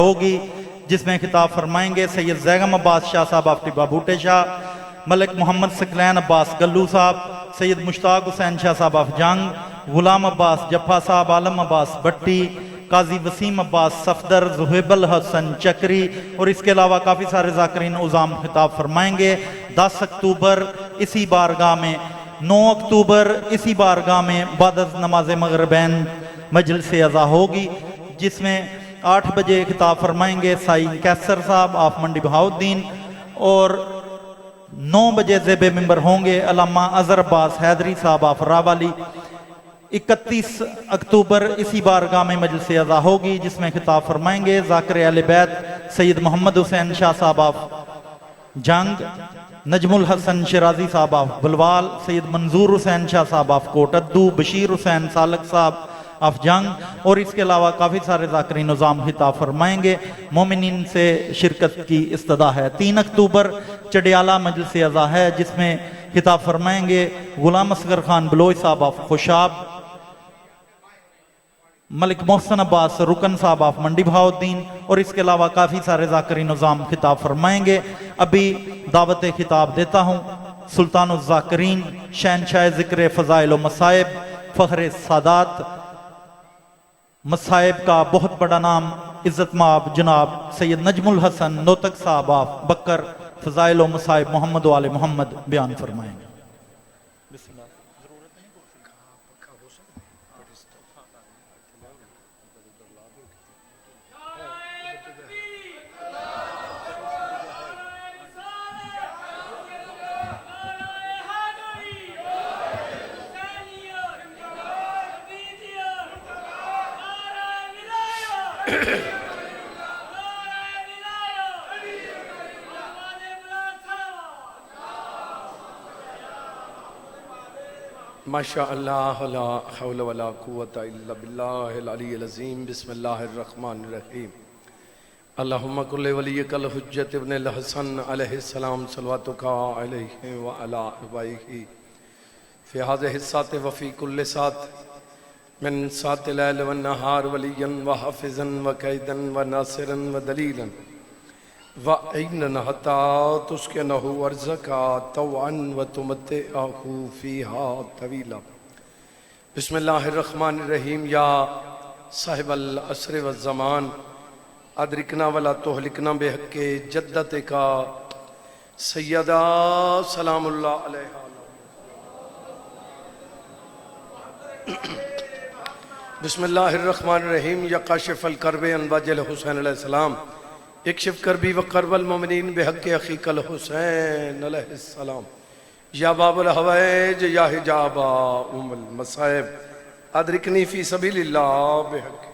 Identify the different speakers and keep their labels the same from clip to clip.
Speaker 1: ہوگی جس میں خطاب فرمائیں گے سید زیغم عباس شاہ صاحب آف ٹبا بوٹے شاہ، ملک محمد ثقلین عباس گلو صاحب، سید مشتاق حسین شاہ صاحب آف جنگ، غلام عباس جفا صاحب، عالم عباس بٹی، قاضی وسیم عباس صفدر، زہیب الحسن چکری، اور اس کے علاوہ کافی سارے ذاکرین عظام خطاب فرمائیں گے۔ 10 اکتوبر اسی بارگاہ میں، 9 اکتوبر اسی بارگاہ میں بعد از نماز مغربین مجلس عزا ہوگی، جس میں 8 بجے خطاب فرمائیں گے سائی کیسر صاحب آف منڈی بہاؤالدین، اور 9 بجے زیب ممبر ہوں گے علامہ اظہر عباس حیدری صاحب آف راوالی۔ 31 اکتوبر اسی بارگاہ میں مجلس عزا ہوگی جس میں خطاب فرمائیں گے ذاکر اہل بیت سید محمد حسین شاہ صاحب آف جنگ، نجم الحسن شرازی صاحب آف بلوال، سید منظور حسین شاہ صاحب آف کوٹ ادو، بشیر حسین سالک صاحب آف جنگ، اور اس کے علاوہ کافی سارے ذاکرین نظام خطاب فرمائیں گے۔ مومنین سے شرکت کی استدعا ہے۔ 3 اکتوبر چڑیالہ مجلس عزا ہے جس میں خطاب فرمائیں گے غلام اصغر خان بلوچ صاحب آف خوشاب، ملک محسن عباس رکن صاحب آف منڈی بہاؤالدین، اور اس کے علاوہ کافی سارے ذاکرین نظام خطاب فرمائیں گے۔ ابھی دعوت خطاب دیتا ہوں سلطان الذاکرین، شہنشاہ ذکر فضائل و مصائب، فخر سادات، مصائب کا بہت بڑا نام، عزت مآب جناب سید نجم الحسن نوتک صاحب آف بکر، فضائل و مصائب محمد و آل محمد بیان فرمائیں گے۔
Speaker 2: ماشاءاللہ لا حول ولا قوة الا باللہ العلی العظیم۔ بسم اللہ الرحمن الرحیم۔ اللہم کل ولیک الحجت ابن الحسن علیہ السلام صلواتک علیہ وعلی آبائہ فی هذه الساعۃ وفی کل ساعۃ من ساعۃ اللیل والنہار ولیا وحافظا وقیدا وناصرا ودلیلا وعینا حتی تسکنہ ارضکا طوعا وتمتعہ فیہا طویلا۔ بسم اللہ الرحمن الرحیم۔ یا صاحب العصر والزمان ادرکنا ولا تہلکنا بحق جدتک سیدہ سلام اللہ علیہ۔ بسم اللہ الرحمن الرحیم۔ یا کاشف الکرب عن وجہ حسین علیہ السلام اکشف کربی وقرب المؤمنین بحق اخیک الحسین علیہ السلام۔ یا باب الحوائج یا حجاب ام المصائب ادرکنی فی سبیل اللہ بحق۔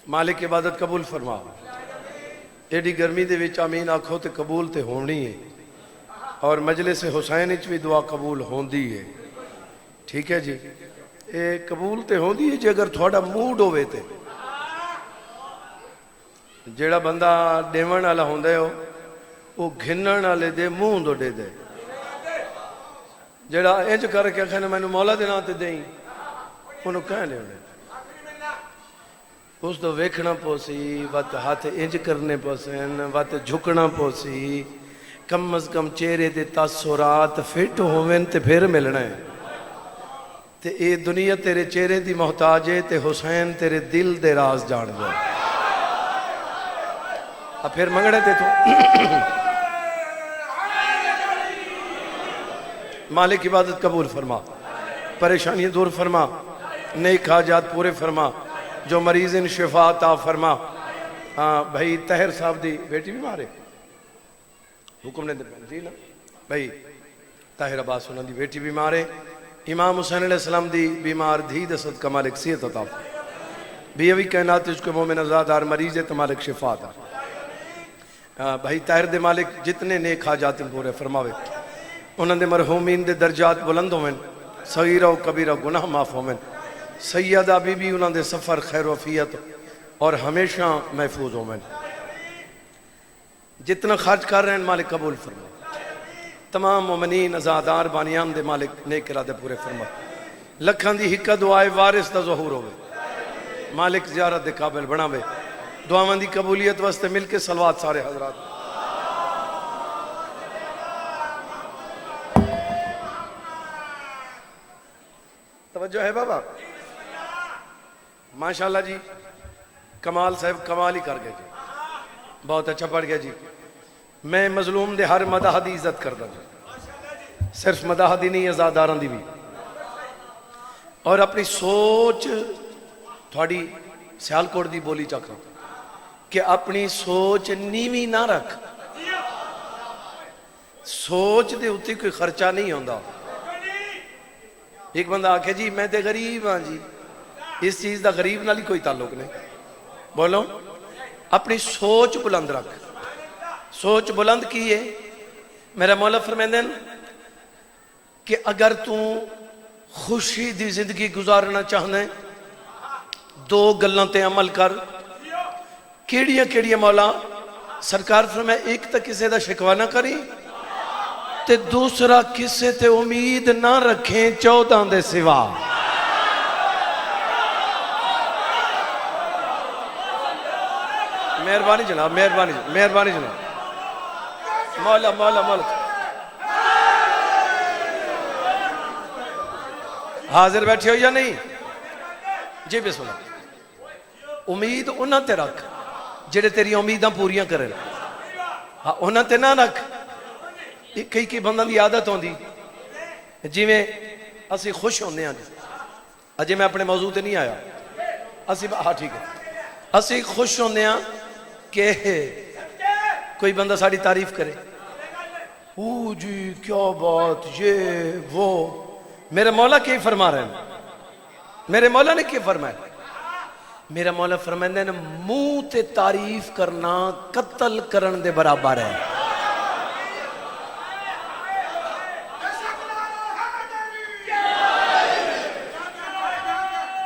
Speaker 2: مالک عبادت قبول فرما۔ ایڈی گرمی دے وچ آمین آکھو تے قبول تے ہونی ہے، اور مجلس حسین وچ بھی دعا قبول ہوندی ہے، ٹھیک ہے جی۔ اے قبول تے ہوندی ہے جے اگر تھوڑا موڈ ہوئے تے، جیڑا بندہ ڈیون والا ہوندے ہو وہ گھنن والے دے منہ دو دے دے، جیڑا انج کر کے کہنا مینوں مولا دے نام تے دیں انہوں کہنے ہونے اس تو ویکھنا پوسی، وات ہاتھ انج کرنے پوسین، وات جھکنا پوسی، کم از کم چہرے دے تاثرات فٹ ہوویں تے پھر ملنا ہے۔ تے اے دنیا تیرے چہرے دی محتاج ہے تے حسین تیرے دل دے راز جان دے، اب پھر منگڑے تے تو مالک عبادت قبول فرما، پریشانیاں دور فرما، نیک حاجات پورے فرما، جو مریض ان شفا عطا فرما۔ ہاں بھائی طاہر صاحب دی بیٹی بھی مارے حکم نے جی نا بھائی طاہر عباس انہوں دی بیٹی بھی مارے، امام حسین علیہ السلام دی بیمار دھی دے صدقہ مالک صحت عطا فرما، بھی ابھی کائنات اس کو مومن ازادار مریض ہے تو مالک شفا عطا۔ بھائی طاہر دے مالک جتنے نیک حاجات پورے فرماوے، انہوں دے مرحومین دے درجات بلند ہوئن، صغیرہ و کبیرہ گناہ معاف ہوئن، سیدہ بی بی انہوں دے سفر خیر و عافیت اور ہمیشہ محفوظ ہوئن۔ جتنا خرچ کر رہے ہیں مالک قبول فرما، تمام مومنین ازادار بانیان دے مالک نیک ارادے پورے فرما۔ لکھاں دی ہکا دعائے وارث دا ظہور ہوئے مالک زیارت دے قابل بناوے دعاواں دی قبولیت واسطے مل کے صلوات سارے حضرات توجہ ہے بابا ماشاءاللہ جی کمال صاحب کمال ہی کر گئے جی بہت اچھا پڑھ گیا جی میں مظلوم دے ہر مداح دی عزت کردا جی صرف مداح دی نہیں ازاداراں دی بھی اور اپنی سوچ تھوڑی سیالکوٹ دی بولی چکرا کہ اپنی سوچ نیوی نہ رکھ سوچ دے اُتے کوئی خرچہ نہیں ہوندا ایک بندہ آکھے جی میں تے غریب ہاں جی اس چیز دا غریب نال ہی کوئی تعلق نہیں بولو اپنی سوچ بلند رکھ سوچ بلند کی ہے میرا مولا فرمائندے کہ اگر تو خوشی دی زندگی گزارنا چاہنا ہے دو گلاں تے عمل کر کیڑیاں کیڑیاں مولا سرکار فرمائے ایک تا کسے دا شکوہ نہ کری تے دوسرا کسے تے امید نہ رکھیں 14 دے سوا مہربانی جناب مہربانی جناب مولا حاضر بیٹھے ہو یا نہیں جی بسم اللہ امید انہاں تے رکھ جڑے تیری امیداں پوریاں کریں ہاں انہاں تے نہ رکھ کئی بندہ دی عادت ہوندی جی میں اسی خوش ہوندے ہیں اجے میں اپنے موضوع تے نہیں آیا اسی ہاں ٹھیک ہے اسی خوش ہوندے ہیں کہ کوئی بندہ ساری تعریف کرے او جی کیا بات یہ وہ میرے مولا کی فرما رہے ہیں میرے مولا نے کی فرمایا میرا مولا فرمائندے نے منہ تے تعریف کرنا قتل کرن دے برابر ہے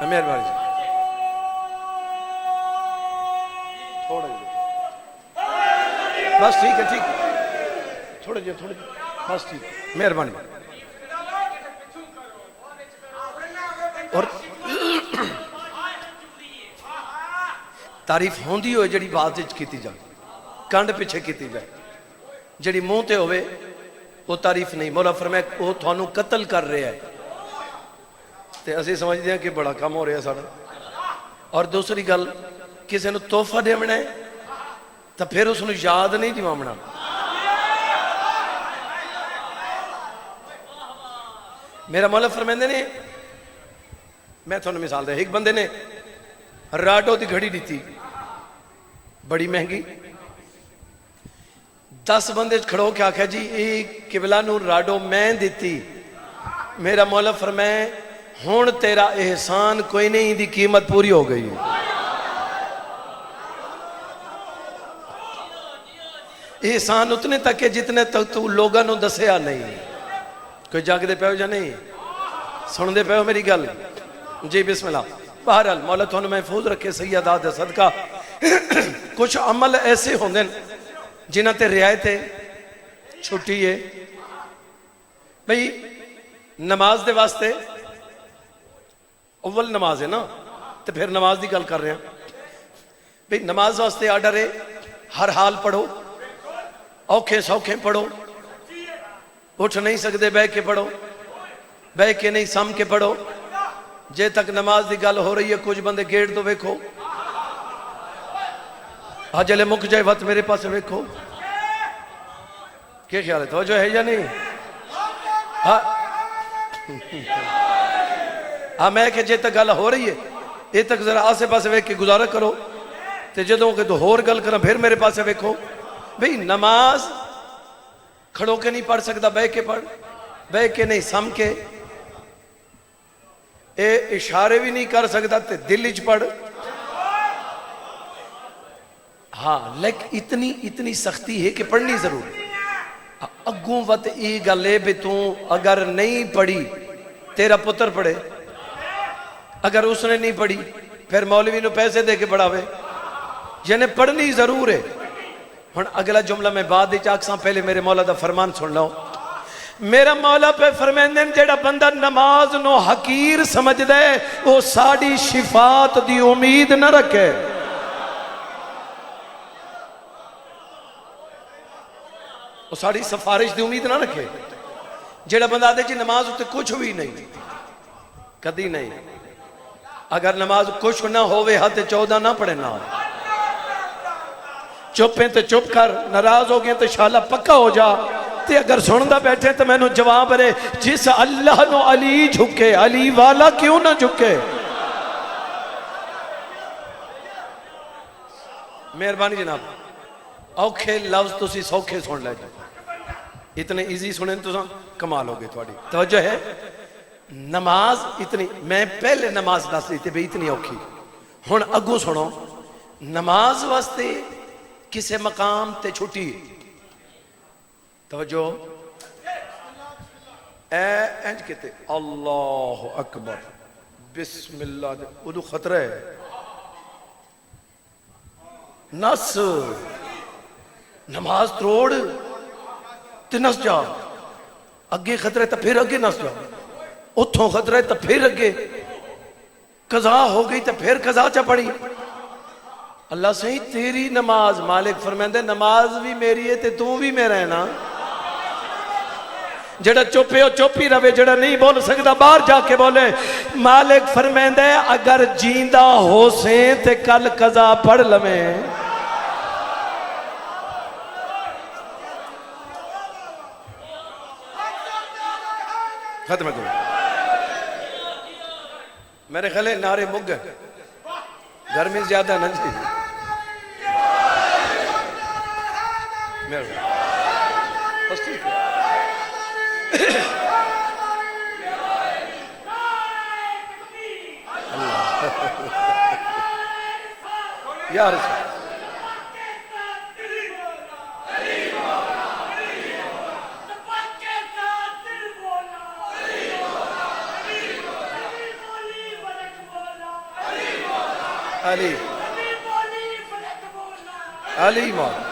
Speaker 2: مہربانی تھوڑا جی بس ٹھیک ہے تھوڑا جی بس ٹھیک مہربانی اور تعریف ہوندی ہوئے جڑی بات کیتی جائے کنڈ پیچھے کیتی جائے جڑی منہ تے ہوئے وہ تعریف نہیں مولا فرمائے وہ تھانوں قتل کر رہے ہیں تے اسی سمجھتے ہیں کہ بڑا کام ہو رہا ہے سارا اور دوسری گل کسی نے تحفہ دیونا ہے تو پھر اس نے یاد نہیں دیوامنا میرا مولا فرمائندے نے میں تھانوں مثال دے ایک بندے نے راڈو دی گھڑی دیتی بڑی مہنگی 10 بندے کھڑو کے آکھا جی ایک قبلہ نور راڈو میں دیتی میرا مولا فرمائے ہون تیرا احسان کوئی نہیں دی قیمت پوری ہو گئی احسان اتنے تک کہ جتنے تک تو لوگاں نو دسیا نہیں کوئی جاگ دے پہ ہو یا نہیں سن دے پہ ہو میری گل جی بسم اللہ بہرحال مولا تو محفوظ رکھے سیدات صدقہ کچھ عمل ایسے ہوندے جنہ تے رعایت چھٹی ہے بھئی نماز دے واسطے اول نماز ہے نا تو پھر نماز دی گل کر رہے ہیں بھئی نماز واسطے آرڈر ہے ہر حال پڑھو اوکھے سوکھے پڑھو اٹھ نہیں سکتے بہ کے پڑھو بہ کے نہیں سم کے پڑھو جے تک نماز دی گل ہو رہی ہے کچھ بندے گیٹ تو ویکھو جلے مک جائے وقت میرے پاس ویکھو کیا خیال ہے توجہ ہے یا نہیں ہاں میں کہ جے تک گل ہو رہی ہے یہ تک ذرا آسے پاسے ویکھ کے گزارا کرو تے جدوں کہ تو ہور گل کرا پھر میرے پاس ویکھو بھئی نماز کھڑو کے نہیں پڑھ سکتا بہ کے پڑھ بہ کے نہیں سم کے اے اشارے بھی نہیں کر سکتا تے دل وچ پڑھ ہاں لیکن اتنی سختی ہے کہ پڑھنی ضرور اگوں وقت ای گل ہے بھی تو اگر نہیں پڑھی تیرا پتر پڑھے اگر اس نے نہیں پڑھی پھر مولوی نو پیسے دے کے پڑھاوے یعنی پڑھنی ضرور ہے ہن اگلا جملہ میں بعد وچ آکھساں پہلے میرے مولا دا فرمان سن لو میرا مولا پہ فرمیندے جڑا بندہ نماز نو حقیر سمجھ دے وہ ساڑی شفاعت دی امید نہ رکھے. وہ ساڑی سفارش دی امید نہ رکھے. جڑا بندہ دے جی نماز ہوتے کچھ بھی نہیں کدی نہیں. اگر نماز کچھ نہ ہوئے ہاتھ 14 نہ پڑھے نہ چپیں تو چپ کر, ناراض ہو گئے تو شالا پکا ہو جا. تے اگر سندا بیٹھے تو میں نو جواب رہے جس اللہ نو علی جھکے علی والا کیوں نہ جھکے. مہربانی جناب, اوکھے لفظ تسی سوکھے سن لے جائے, اتنے ایزی سنیں تو کمال ہو گئے تھوڑی توجہ ہے. نماز اتنی, میں پہلے نماز دس دی تے بھی اتنی اوکھی, ہن اگوں سنو. نماز واسطے کسے مقام تے چھٹی توجہ اینج کہتے اللہ اکبر بسم اللہ دے ادو خطرہ ہے نس نماز تروڑ تے نس جا, اگے خطرہ ہے تو پھر اگے نس جا, اتھوں خطرہ ہے تو پھر اگے قضا ہو گئی تو پھر قضا چا پڑی. اللہ صحیح تیری نماز, مالک فرمائندے نماز بھی میری ہے تے تو بھی میرا ہے نا. جڑا چپے ہو چپ ہی رہے, جڑا نہیں بول سکتا باہر جا کے بولے. مالک فرمائندے اگر جیندہ ہو سیں تے کل قضا پڑھ لمیں. ختم کرو میرے خلے نعرے مگ گئے, گرمی زیادہ نہ جی. یار علی علی مولا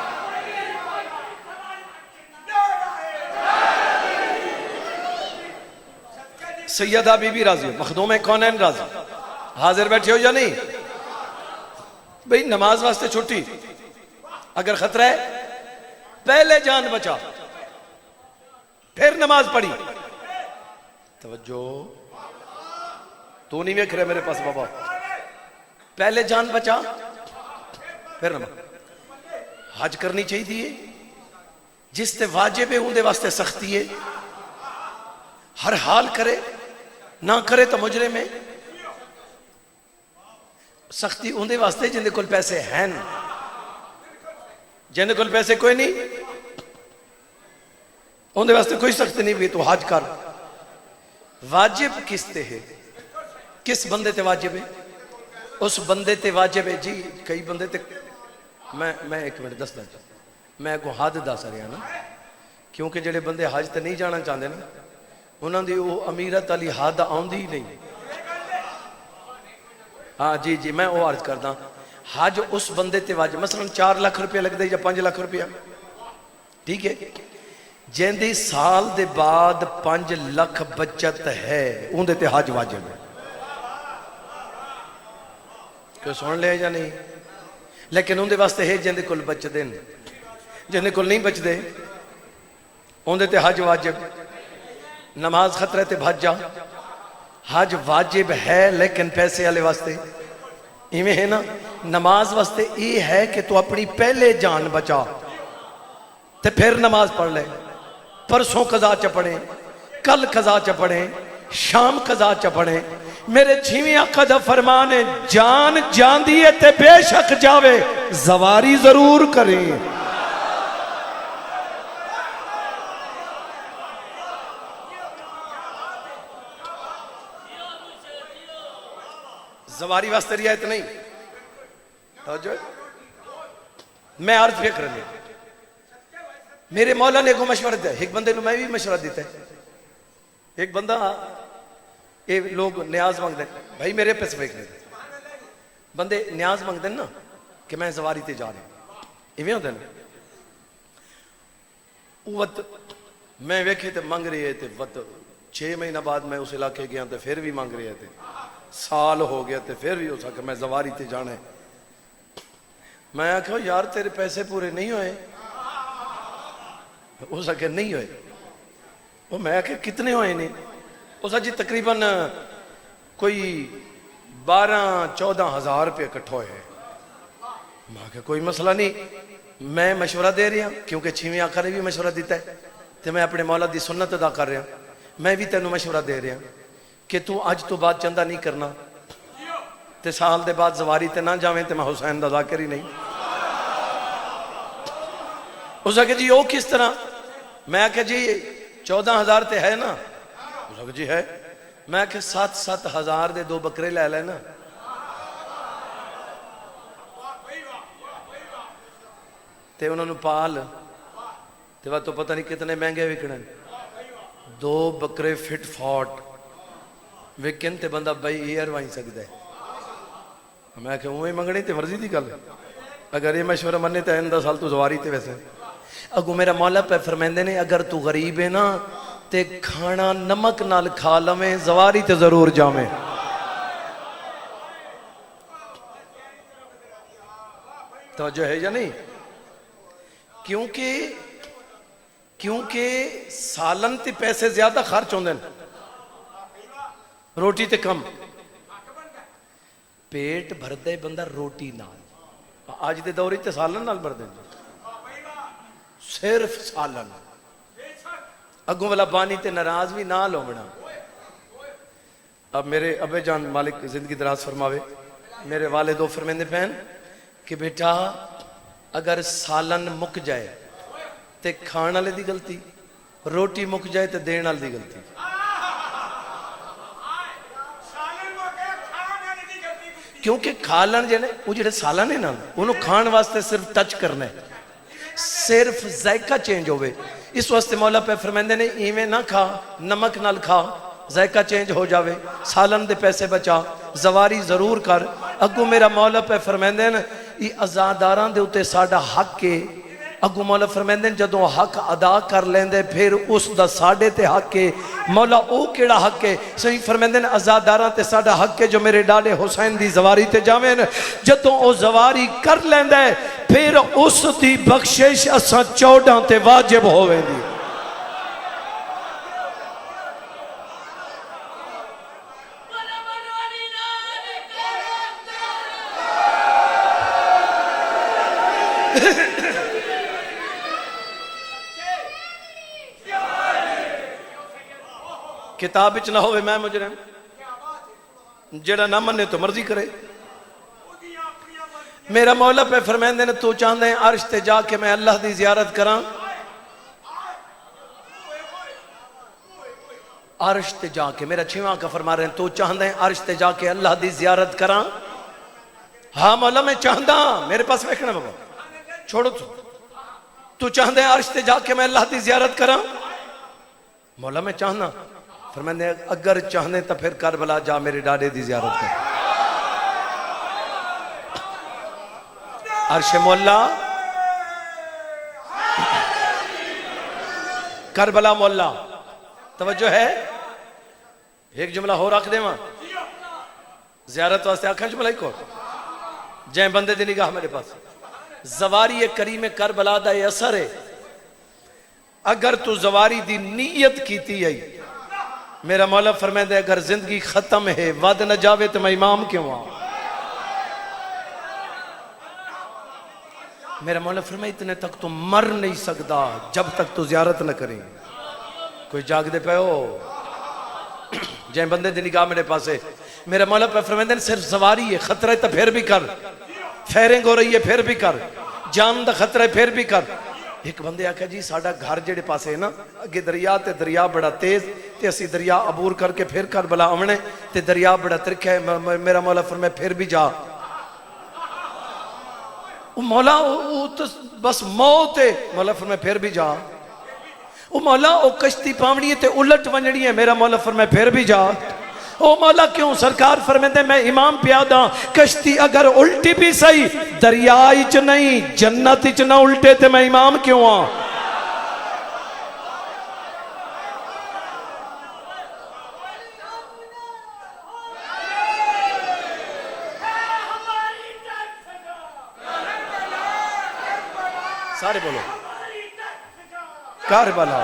Speaker 2: سیدہ بی بی راضی, مخدوم کونین راضی, حاضر بیٹھے ہو یا نہیں؟ بھئی نماز واسطے چھٹی, اگر خطرہ ہے پہلے جان بچا پھر نماز پڑھی. توجہ تو نہیں ویکھ رہے میرے پاس بابا, پہلے جان بچا پھر نماز. حج کرنی چاہیے دیئے جس تے واجب ہے ہوں دے واسطے سختی ہے, ہر حال کرے نہ کرے تو مجرم ہے. سختی ہوں دے واسطے جن دے کل پیسے ہیں, جن دے کل پیسے کوئی نہیں ہوں دے واسطے کوئی سختی نہیں بھی تو حج کر. واجب کس تے ہے, کس بندے تے واجب ہے؟ اس بندے تے واجب ہے جی. کئی بندے تے میں ایک منٹ دس دس میں کو حد دس رہا نا, کیونکہ جڑے بندے حج تے نہیں جانا چاہتے نا انہوں دی وہ امیرت علی حد آؤندی ہی نہیں. ہاں جی جی میں وہ عرض کردا, حج اس بندے تے واجب, مثلا 4 لاکھ روپیہ لگ دے یا 5 لاکھ روپیہ, ٹھیک ہے, جن دی سال دے بعد 5 لاکھ بچت ہے ان دے تے حج واجب ہے. کہ سن لے یا نہیں؟ لیکن ان دے واسطے ہے جن دے کل بچ دین, جن دے کل نہیں بچ دے ان دے تے حج واجب. نماز خطرہ تے بھج جا, حج واجب ہے لیکن پیسے والے واسطے ایویں ہے نا. نماز واسطے یہ ہے کہ تو اپنی پہلے جان بچا تے پھر نماز پڑھ لے. پرسوں قضا چ پڑھیں, کل قضا چ پڑھیں, شام قضا چ پڑھیں. میرے چھویں آقا دا فرمان ہے جان جان دیئے تے بے شک جاوے, زواری ضرور کریں. زواری واسطے رعایت نہیں. توجہ میں عرض فکر لیں, میرے مولا نے کو مشورہ دیا, ایک بندے نے میں بھی مشورہ دیتا ہے. ایک بندہ یہ لوگ نیاز مانگ دیں, بھائی میرے پیسے فیک دیں, بندے نیاز مانگ دیں نا کہ میں زواری تے جا رہا ہوں, ایویں ہوتا ہے نا. میں ویکھے تے منگ رہے تھے 6 مہینہ بعد میں اس علاقے گیا تے پھر بھی منگ رہے تھے، سال ہو گیا تے پھر بھی ہو سکا میں زواری تے جانے. میں آکھا یار تیرے پیسے پورے نہیں ہوئے، ہو سکے نہیں ہوئے. وہ میں آکھا کتنے ہوئے نہیں؟ اس جی تقریباً کوئی 12-14 ہزار روپے اکٹھا ہوئے ہیں. میں آکھا کوئی مسئلہ نہیں، میں مشورہ دے رہا کیونکہ 6ویں آقا نے بھی مشورہ دیتا ہے تو میں اپنے مولا دی سنت ادا کر رہا. میں بھی تینوں مشورہ دے رہا کہ تو اج تو بعد چندہ نہیں کرنا تے سال دے بعد زواری تے نہ جاویں تے میں حسین دا ذاکر ہی نہیں. اس نے کہا جی وہ کس طرح؟ میں کہا جی 14 ہزار تے ہے نا؟ اس نے کہا جی ہے. میں کہا 7 ہزار دے 2 بکرے لے لینا. تے انہوں نے پال تے وہ تو پتہ نہیں کتنے مہنگے وکنے، 2 بکرے فٹ فاٹ وکن تے بندہ بائی ایئر وائیں سکتا ہے. میں کہا وہی منگنی تے مرضی دی گل ہے، اگر یہ مشورہ مننے تے اندہ سال تو زواری تے ویسے. اگو میرا مولا پہ فرمیندے نے اگر تو غریب ہے نا تے کھانا نمک نال کھا لویں زواری تے ضرور جاویں. توجہ ہے یا نہیں؟ کیونکہ سالن تے پیسے زیادہ خرچ ہوندے ہیں، روٹی تے کم. پیٹ بھردے بندہ روٹی نال، آج دے دوری تے سالن نال بھردے صرف سالن. اگوں والا بانی تے ناراض بھی نہ ہونا. اب میرے ابے جان مالک زندگی دراز فرماوے، میرے والدو فرمیندے پہن کہ بیٹا اگر سالن مک جائے تے کھان والے دی غلطی، روٹی مک جائے تے دین والے دی غلطی. کیونکہ کھالن جے نے وہ جڑے سالن ہے نا انہوں کھان واسطے صرف ٹچ کرنا ہے، صرف ذائقہ چینج ہوئے. اس واسطے مولا پہ فرمیندے نے ایویں نہ کھا، نمک نال کھا، ذائقہ چینج ہو جاوے، سالن دے پیسے بچا، زواری ضرور کر. اگو میرا مولا پہ فرمیندے نے یہ ازاداران دے اتے ساڑا حق کے. اگو مولا فرمیندے جدوں حق ادا کر لیندے پھر اس دا ساڑے تے حق کے. مولا او کیڑا حق ہے؟ صحیح فرمیندے ازاداران تے ساڑا حق ہے جو میرے ڈاڈے حسین دی زواری تے جاویں. جدوں او زواری کر لیندے پھر اس دی بخشش اساں 14 تے واجب ہوویں دی. کتاب اچ نہ ہوئے میں مجرم، جڑا نہ منے تو مرضی کرے. میرا مولا پہ فرمیندے نے تو چاہندے ہیں عرش تے جا کے میں اللہ دی زیارت کراں، عرش تے جا کے میرا 6واں کا فرما رہے ہیں تو چاہندے ہیں عرش تے جا کے اللہ دی زیارت کراں. ہاں مولا میں چاہندہ، میرے پاس بیٹھنا بابا چھوڑو تو چاہندے ہیں عرش تے جا کے میں اللہ دی زیارت کراں؟ مولا میں چاہنا. فرمانے اگر چاہنے تو پھر کربلا جا میرے ڈاڈے دی زیارت کر. عرش مولا کربلا مولا. توجہ ہے؟ ایک جملہ ہو رکھ دے ماں زیارت واسطے آکھاں جملہ ایک اور جائیں بندے دی نگاہ میرے پاس. زواری کریم کربلا دا یہ اثر ہے. اگر تو زواری دی نیت کیتی ہے، میرا مولا فرمائے اگر زندگی ختم ہے ود نہ جاوے تو میں امام کیوں آؤں؟ میرا مولا فرمائے اتنے تک تو مر نہیں سکتا جب تک تو زیارت نہ کریں. کوئی جاگ دے پہ ہو جائیں بندے دی نگاہ میرے پاس ہے. میرا مولا پہ فرمائے صرف زواری ہے، خطرہ تو پھر بھی کر، فیرنگ ہو رہی ہے پھر بھی کر، جان دا خطرہ ہے پھر بھی کر. ایک بندے آکھا جی ساڑا گھر جڑے پاسے ہے نا اگے دریا تے دریا بڑا تیز تے اسی دریا عبور کر کے پھر کربلا آمنے تے دریا بڑا ترکھا ہے. میرا مولا فرمائے پھر بھی جا. مولا بس موت ہے. مولا فرمائے پھر بھی جا. مولا او کشتی پاونی ہے تے الٹ ونجڑی ہے. میرا مولا فرمائے پھر بھی جا. او مولا کیوں؟ سرکار فرمیندے میں امام پیادا، کشتی اگر الٹی بھی صحیح دریائی چ نہیں جنت چ نہ الٹے تے میں امام کیوں آں؟ سارے بولو کربلا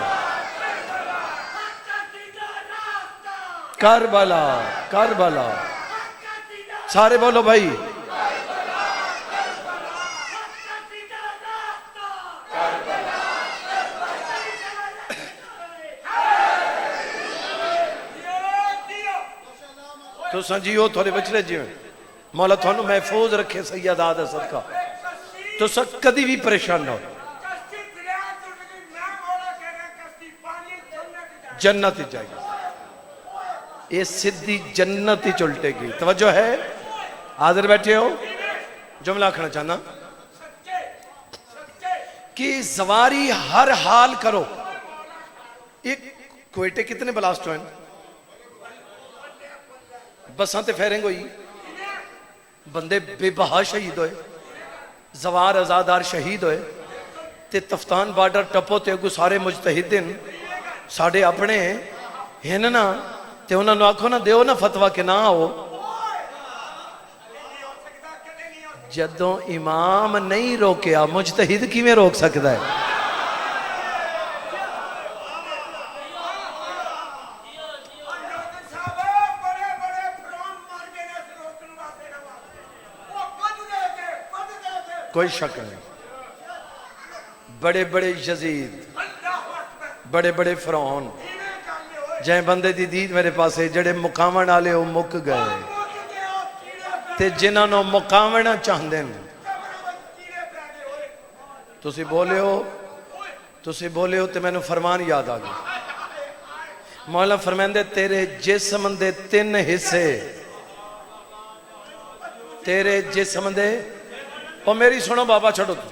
Speaker 2: کربلا کربلا، سارے بولو بھائی تو سنجیو تھوڑے بچڑے جی مولا تھانو محفوظ رکھے سیدہ دا صدقہ تو سب کدی بھی پریشان نہ ہو جنت ہی جائے گی، یہ سدھی جنت ہی چلٹے گی۔ توجہ ہے؟ حاضر بیٹھے ہو؟ جملہ کھنا چاہنا کہ زواری ہر حال کرو۔ ایک کوئٹے کتنے بلاسٹ ہوئے؟ بساں تے فیرنگ ہوئی، بندے بے بہا شہید ہوئے، زوار ازادار شہید ہوئے، تے تفتان بارڈر ٹپو تے اگو سارے مجتہدین ساڑھے اپنے ہیں نا، تے انہوں نے آکھو نا دیو نا فتوہ کے نہ آؤ۔ جدوں امام نہیں روکیا مجتہد کی میں روک سکتا ہے؟ کوئی شک نہیں، بڑے بڑے یزید، بڑے بڑے فرعون، جائیں بندے دی دید میرے پاس ہے جڑے مقامن آلے ہو مک گئے تے جنہاں نو مقامنا چاہندے ہیں۔ تسی بولے ہو تے میں نے فرمان یاد آ گیا، مولا فرمائندے تیرے جسم دے 3 حصے، تیرے جسم دے، اور میری سنو بابا چھوڑو تو،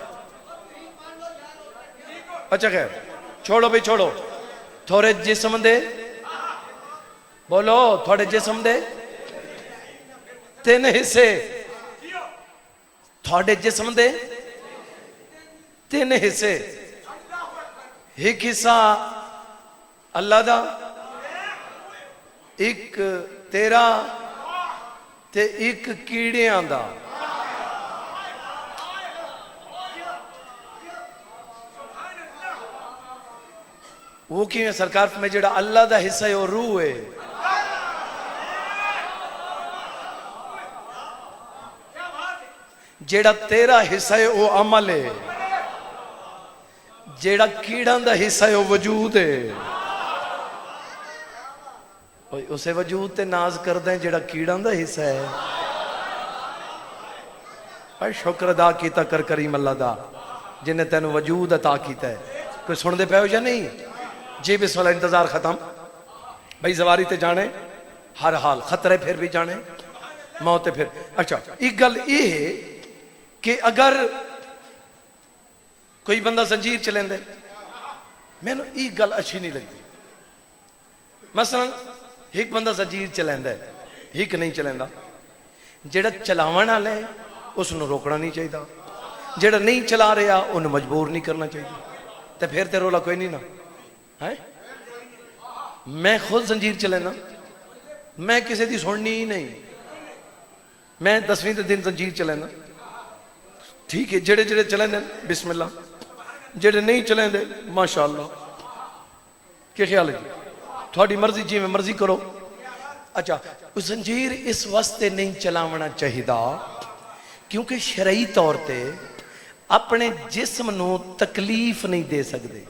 Speaker 2: اچھا خیر چھوڑو بھی چھوڑو، تھوڑے جسم دے، بولو تھوڑے جسم دے 3 حصے، تھوڑے جسم دے 3 حصے، ایک حصہ اللہ دا، ایک تیرا تے ایک کیڑیاں دا۔ وہ کی سرکار میں جڑا اللہ دا حصہ ہے وہ روح ہے، جڑا تیرا حصہ ہے وہ عمل ہے، جڑا کیڑان دا حصہ ہے وہ وجود ہے۔ اسے وجود تے ناز کر دیں جڑا کیڑان دا حصہ ہے۔ اے شکر ادا کیتا کر کریم اللہ دا جنہیں تینو وجود عطا کیتا ہے۔ کوئی سن دے پہ ہو یا نہیں؟ جی بسم اللہ، انتظار ختم بھائی، زواری تے جانے ہر حال، خطرے پھر بھی جانے، موت پھر۔ اچھا ایک گل یہ ہے کہ اگر کوئی بندہ زنجیر چلیں دے، میں نے ایک گل اچھی نہیں لگتی، مثلا ایک بندہ زنجیر چلیں دے، ایک نہیں چلیں دا، جیڑا چلاوان آلے اس نے روکنا نہیں چاہیے، جیڑا نہیں چلا رہا انہوں مجبور نہیں کرنا چاہیے، تو پھر تے رولا کوئی نہیں نا۔ میں خود زنجیر چلینا، میں کسی دی سننی ہی نہیں، میں 10ویں دن زنجیر چلینا، ٹھیک ہے، جڑے جڑے چلیں دیں بسم اللہ، جڑے نہیں چلیں دیں ماشاءاللہ۔ کیا خیال ہے جی؟ تھوڑی مرضی جی میں مرضی کرو۔ اچھا زنجیر اس واسطے نہیں چلاونا چاہیے کیونکہ شرعی طور تے اپنے جسم نو تکلیف نہیں دے سکتے۔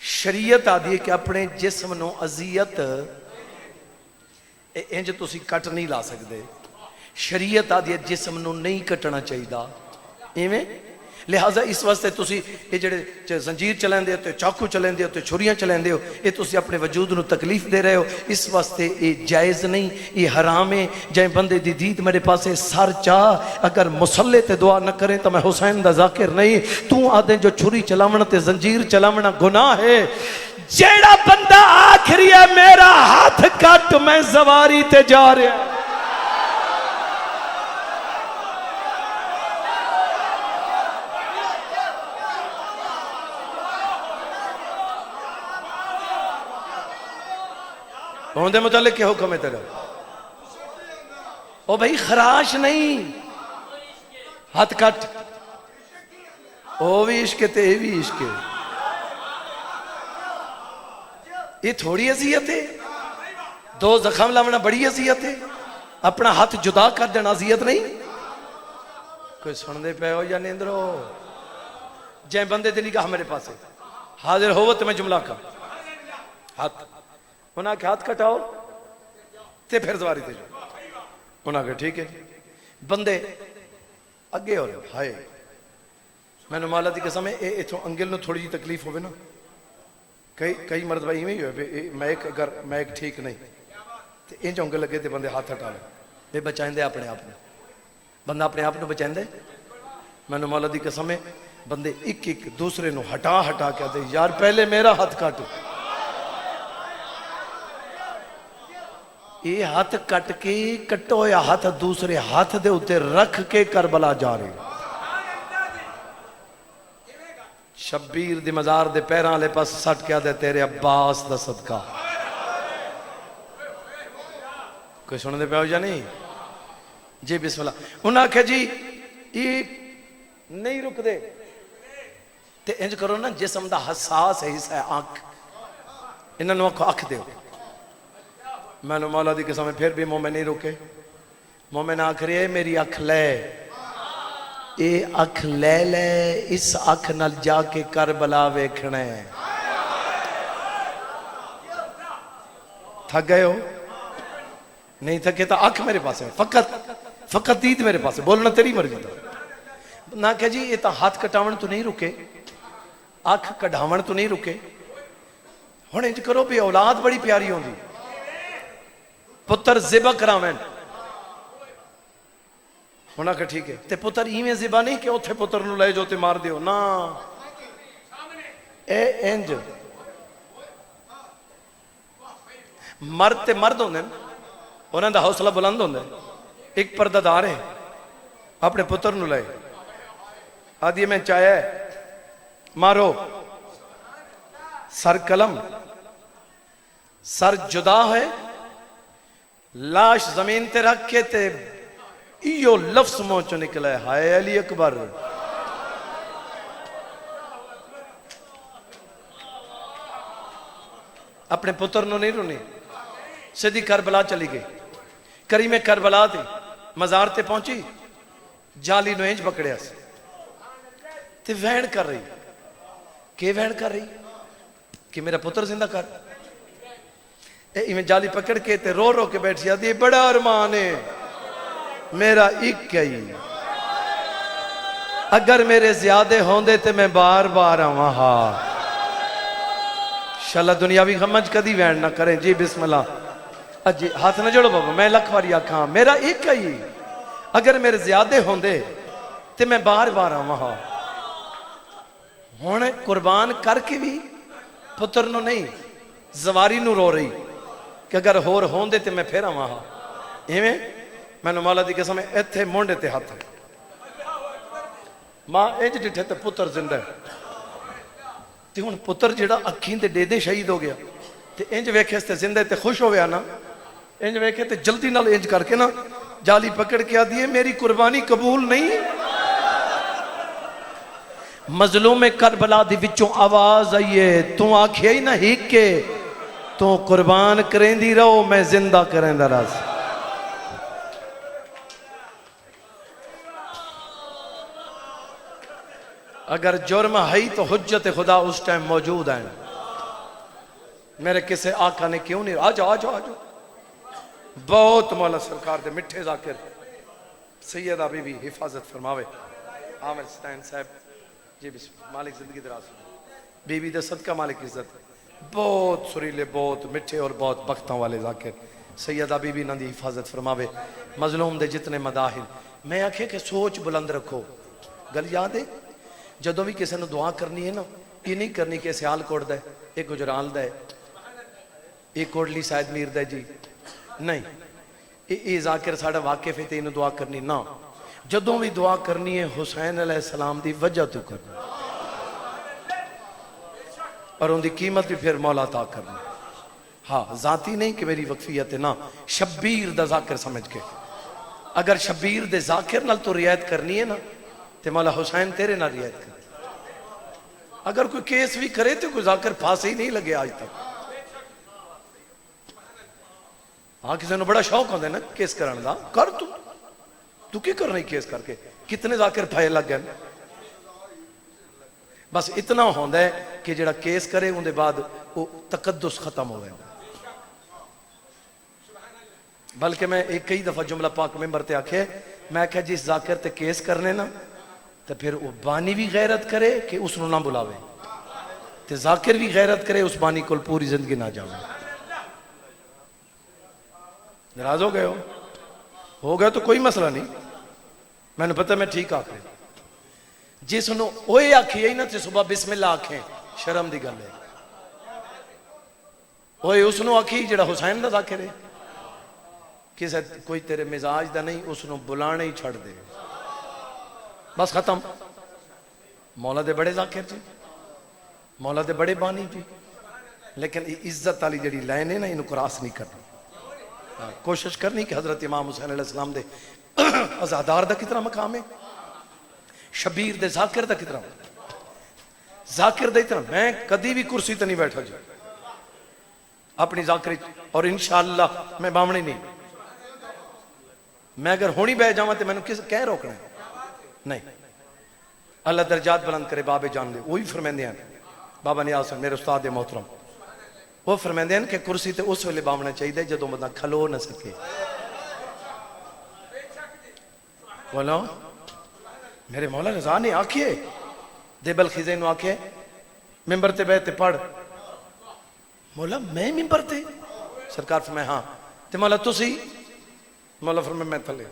Speaker 2: شریعت آدھی ہے کہ اپنے جسم نو اذیت انج تسی کٹ نہیں لا سکتے، شریعت آدھی ہے جسم نو نہیں کٹنا چاہیے ایویں، لہذا اس واسطے تسی یہ جڑے زنجیر چلیں دے ہو، چاقو چلیں دے ہو، چھریاں چلیں دے ہو، یہ تسی اپنے وجود نو تکلیف دے رہے ہو، اس واسطے یہ جائز نہیں، یہ حرام ہے۔ جائیں بندے دی دید میرے پاس سر چاہ اگر مسلح تے دعا نہ کریں تو میں حسین دا ذاکر نہیں۔ تو آدھیں جو چھری چلاونا تے زنجیر چلاونا گناہ ہے، جیڑا بندہ آخری ہے میرا ہاتھ کٹ میں زواری تے جا رہا۔ ہوندے متعلق کیا حکم ہے تیرا؟ او بھائی خراش نہیں، ہاتھ کٹ، وہ بھی عشق تے یہ بھی عشق ہے. یہ تھوڑی اذیت ہے؟ دو زخم لاؤنا بڑی اذیت ہے. اپنا ہاتھ جدا کر دینا اذیت نہیں؟ کوئی سن دے پے ہو یا نیندرو؟ جائیں بندے دے نگاہ میرے پاس ہے حاضر ہو تو میں جملہ کا ہاتھ انہاں کے ہاتھ کٹاؤ تے پھر دواری تے جو انہاں کے ٹھیک ہے. بندے اگے ہو رہے ہائے میں نے مالا دی قسم ہے اتھوں انگل نو تھوڑی جی تکلیف ہوئے نا کئی مرد بھائی میں ہی ہوئے میں ایک ٹھیک نہیں تے انج انگل لگے تے بندے ہاتھ ہٹا لے بے بچائیں دے اپنے آپ نے بندہ اپنے آپ نے بچائیں دے. میں نے مولا دی قسم ہے بندے ایک ایک دوسرے نو ہٹا کے دے یار پہلے میرا ہاتھ کٹ. یہ ہاتھ کٹ کے کٹو یا ہاتھ دوسرے ہاتھ دے اتے رکھ کے کربلا جا رہے. شبیر دی مزار دے پیران لے پاس سٹ کیا دے تیرے عباس دا صدقہ. کوئی سننے دے پہ ہو یا نہیں؟ جی بسم اللہ. انہاں کہ جی یہ نہیں رک دے تے انج کرو نا جسم دا حساس حصہ ہے آنکھ انہاں نو اکھ دے. میں نے مولا دی قسم پھر بھی مومن نہیں رکے. مومن آکھ رہی ہے میری اکھ لے اے اکھ لے لے اس اکھ نال جا کے کربلا ویکھنے. تھک گئے ہو؟ نہیں تھکے تو اکھ میرے پاس ہے فقط دید میرے پاس ہے بولنا تیری مرضی تھا. نہ کہ جی یہ تو ہاتھ کٹاون تو نہیں رکے اکھ کڈھاون تو نہیں رکے. ہن انج کرو بھی اولاد بڑی پیاری ہوندی پتر ذبح کراویں ہونا کہ ٹھیک ہے تے پتر ایویں ذبح نہیں کہ اوتھے پتر نو لے جو تے مار دیو نا اے انج مرد تے مرد ہوندے انہاں دا حوصلہ بلند ہوندا ہے. ایک پردہ دار ہے اپنے پتر نو لے آدھی میں چاہے مارو سر قلم سر جدا ہے لاش زمین تے رکھ کے تے ایو لفظ منہ چوں نکلا ہے ہائے علی اکبر. اپنے پتر نو نہیں رونی سیدھی کربلا چلی گئی. کریم کربلا تھی مزار تے پہنچی جالی نو انج پکڑیا سی تے وین کر رہی کہ وین کر رہی کہ میرا پتر زندہ کر. ایویں جالی پکڑ کے تے رو رو کے بیٹھ جاتی ہے بڑا ارمان ہے میرا ایک ہی اگر میرے زیادہ ہوندے تے میں بار بار آواں ہاں انشاءاللہ دنیاوی غمج کدی وین نہ کریں. جی بسم اللہ. جی ہاتھ نہ جوڑو بابا میں لکھ واری آکھاں میرا ایک ہی اگر میرے زیادہ ہوندے تے میں بار بار آواں ہاں. ہن قربان کر کے بھی پتر نو نہیں زواری نو رو رہی کہ اگر ہور ہوندے تے میں پھر آواں ہاں. ایویں میں نے مولا دی قسم ایتھے مونڈے تے ہاتھ ماں انج ڈٹھے تے پتر زندہ ہے تے ہن پتر جڑا اکھیں دے دے شہید ہو گیا تے انج ویکھے تے زندہ تے خوش ہویا نا انج ویکھے تے جلدی نال انج کر کے نا جالی پکڑ کے آدھی ہے میری قربانی قبول نہیں. مظلوم کربلا دی وچوں آواز آئیے تو آکھیا ہی نہ ہیک کے تو قربان کریں دی رہو میں زندہ کریں دا راز. اگر جرم ہے تو حجت خدا اس ٹائم موجود ہیں. میرے کسے آقا نے کیوں نہیں آجو آجو آجو بہت مولا سرکار دے مٹھے ذاکر سیدہ بی بی حفاظت فرماوے عامر سٹین صاحب. جی بسم مالک زندگی دراز بی بی دے صدقہ مالک عزت بہت سریلے بہت مٹھے اور بہت بختوں والے ذاکر سیدہ بی بی نندی حفاظت فرماوے. مظلوم دے جتنے مداحل میں آکھے کہ سوچ بلند رکھو. گل یاد ہے جدوں بھی کسی نے دعا کرنی ہے نا یہ نہیں کرنی کہ سیال کوٹ دے ایک گجرال دے ایک کوٹلی سائد میر دے جی نہیں یہ ذاکر ساڑھا واقف ہے تینوں دعا کرنی نہ جدوں بھی دعا کرنی ہے حسین علیہ السلام دی وجہ تو کرنی اور ان دی قیمت بھی پھر مولا عطا کرنی. ہاں ذاتی نہیں کہ میری وقفیت ہے نا شبیر دا ذاکر سمجھ کے اگر شبیر دے ذاکر نال تو رعایت کرنی ہے نا تے مولا حسین تیرے نہ رعایت کر اگر کوئی کیس بھی کرے تو کوئی ذاکر پھانسی ہی نہیں لگے آج تک. ہاں کسی نے بڑا شوق ہوتا ہے نا کیس کرنے دا, کر تو کی کرنا ہی کیس کر کے, کتنے ذاکر پھائے لگ گئے. بس اتنا ہوتا ہے کہ جڑا کیس کرے ان دے بعد وہ تقدس ختم ہو گئے. بلکہ میں ایک کئی دفعہ جملہ پاک ممبر تے آکھے, میں کہ جس ذاکر تے کیس کرنے نا تو پھر وہ بانی بھی غیرت کرے کہ اس نو نہ بلاوے, تے ذاکر بھی غیرت کرے اس بانی کو پوری زندگی نہ جاوے. ناراض ہو گئے ہو گئے تو کوئی مسئلہ نہیں, میں نے پتہ میں ٹھیک آکھے. جس نو اوے آکھی ہے نا تے صبح بسم اللہ آکھیں, شرم دی گل ہے. اوے اس نو آکھی جڑا حسین دا ذاکر ہے, کسے کوئی تیرے مزاج دا نہیں, اس نو بلانے ہی چھڑ دے, بس ختم. مولا دے بڑے ذاکر جی, مولا دے بڑے بانی جی, لیکن عزت والی جڑی لائن ہے نا انہوں کراس نہیں کرنا. کوشش کرنی کہ حضرت امام حسین علیہ السلام دے عزادار دا کتنا مقام ہے, شبیر دے ذاکر دا کتنا, ذاکر دا اتنا. میں کدی بھی کرسی تے نہیں بیٹھا جی اپنی ذاکر, اور انشاءاللہ میں بامنی نہیں. میں اگر ہونی بہ جاواں تے میں نے کس کہہ روکنا ہے نہیں. اللہ درجات بلند کرے بابے جان دے, وہی فرمیندے ہیں بابا نیاز حسین میرے استاد محترم, وہ فرمیندے ہیں کہ کرسی تے اس ویلے بامنا چاہیے جدوں بندہ کھلو نہ سکے. بولو میرے مولا رضا نے آکھے دے بلخیزے نو آکھے ممبر تے بیٹھ تے پڑھ. مولا میں ممبر تے؟ سرکار فرمائے ہاں. تے مولا تسی؟ مولا فرمائے میں تھلے.